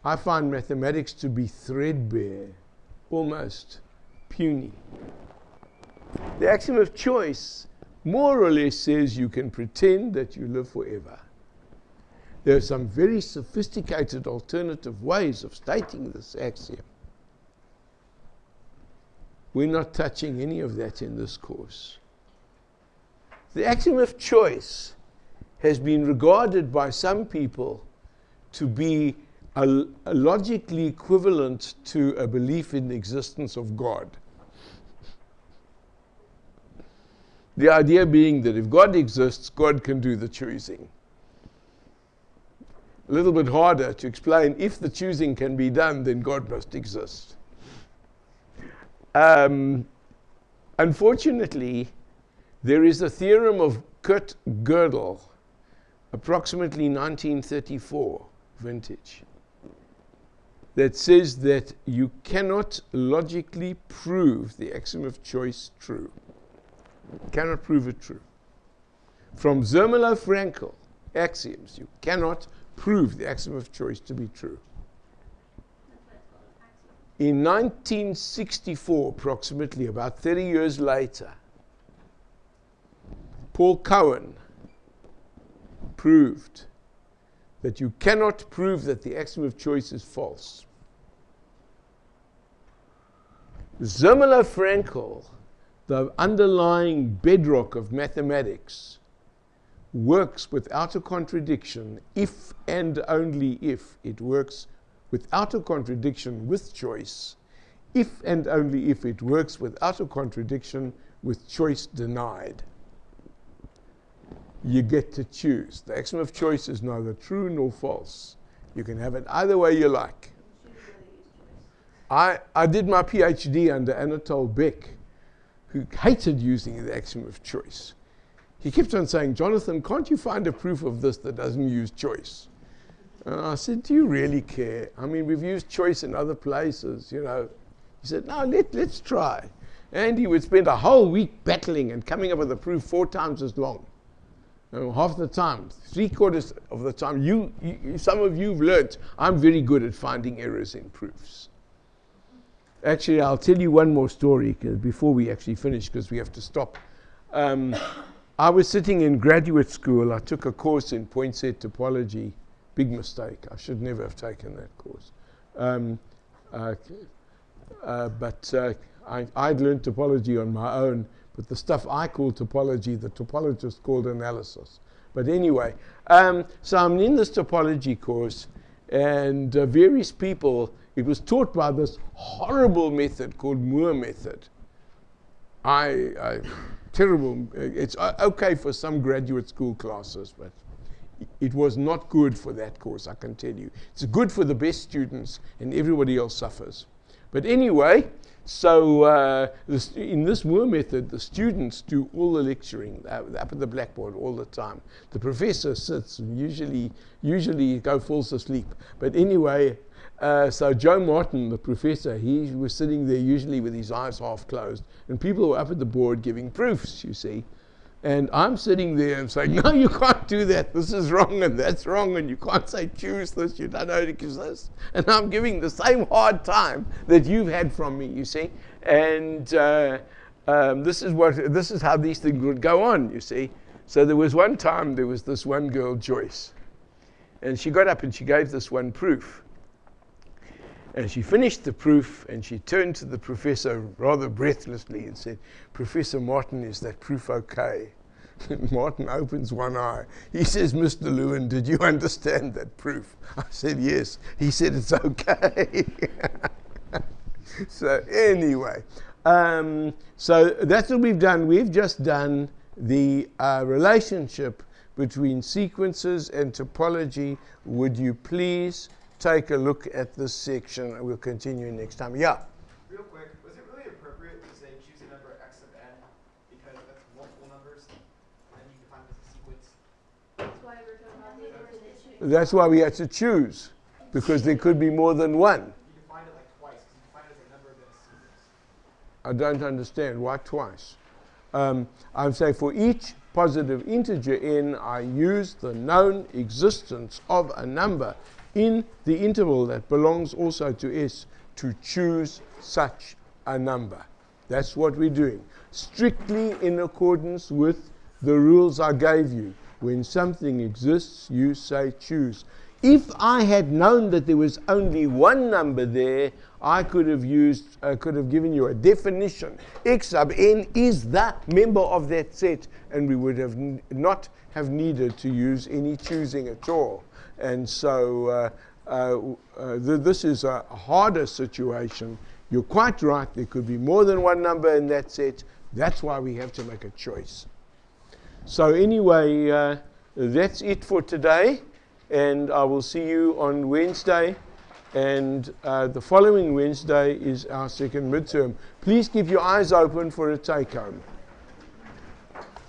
I find mathematics to be threadbare, almost puny. The axiom of choice more or less says you can pretend that you live forever. There are some very sophisticated alternative ways of stating this axiom. We're not touching any of that in this course. The axiom of choice has been regarded by some people to be a logically equivalent to a belief in the existence of God. The idea being that if God exists, God can do the choosing. A little bit harder to explain. If the choosing can be done, then God must exist. Unfortunately, there is a theorem of Kurt Gödel, approximately 1934 vintage, that says that you cannot logically prove the axiom of choice true. Cannot prove it true. From Zermelo-Fraenkel axioms, you cannot prove the axiom of choice to be true. In 1964, approximately, about 30 years later, Paul Cohen proved that you cannot prove that the axiom of choice is false. Zermelo-Fraenkel, the underlying bedrock of mathematics, works without a contradiction if and only if it works without a contradiction with choice, if and only if it works without a contradiction with choice denied. You get to choose. The axiom of choice is neither true nor false. You can have it either way you like. I did my PhD under Anatole Beck, who hated using the axiom of choice. He kept on saying, Jonathan, can't you find a proof of this that doesn't use choice? And I said, do you really care? I mean, we've used choice in other places, you know. He said, no, let's try. And he would spend a whole week battling and coming up with a proof 4 times as long. Half the time, 3/4 of the time, some of you've learnt, I'm very good at finding errors in proofs. Actually, I'll tell you one more story before we actually finish, because we have to stop. I was sitting in graduate school. I took a course in point set topology. Big mistake. I should never have taken that course. I'd learned topology on my own, but the stuff I call topology, the topologist called analysis. But anyway, so I'm in this topology course, and various people, it was taught by this horrible method called Moore method. Terrible. It's okay for some graduate school classes, but it was not good for that course, I can tell you. It's good for the best students, and everybody else suffers. But anyway, so in this Moore method, the students do all the lecturing up at the blackboard all the time. The professor sits and usually falls asleep. But anyway, so Joe Martin, the professor, he was sitting there usually with his eyes half closed, and people were up at the board giving proofs, you see. And I'm sitting there and saying, no, you can't do that. This is wrong and that's wrong, and you can't say choose this, you don't know it exists. And I'm giving the same hard time that you've had from me, you see. And this is how these things would go on, you see. So there was one time, there was this one girl, Joyce. And she got up and she gave this one proof. And she finished the proof and she turned to the professor rather breathlessly and said, "Professor Martin, is that proof okay?" And Martin opens one eye. He says, "Mr. Lewin, did you understand that proof?" I said, "Yes." He said, "It's okay." So anyway, so that's what we've done. We've just done the relationship between sequences and topology. Would you please take a look at this section, and we'll continue next time. Yeah? Real quick, was it really appropriate to say choose a number x of n because that's multiple numbers, and then you define it as a sequence? That's why we're talking about the order to choose. That's why we had to choose, because there could be more than one. You defined it like twice, because you defined it as a number then a sequence. I don't understand. Why twice? I'm saying for each positive integer n, I use the known existence of a number in the interval that belongs also to S to choose such a number. That's what we're doing. Strictly in accordance with the rules I gave you. When something exists, you say choose. If I had known that there was only one number there, I could have given you a definition. X sub n is the member of that set, and we would have not have needed to use any choosing at all. And so this is a harder situation. You're quite right. There could be more than one number in that set. That's why we have to make a choice. So anyway, that's it for today. And I will see you on Wednesday. And the following Wednesday is our second midterm. Please keep your eyes open for a take-home.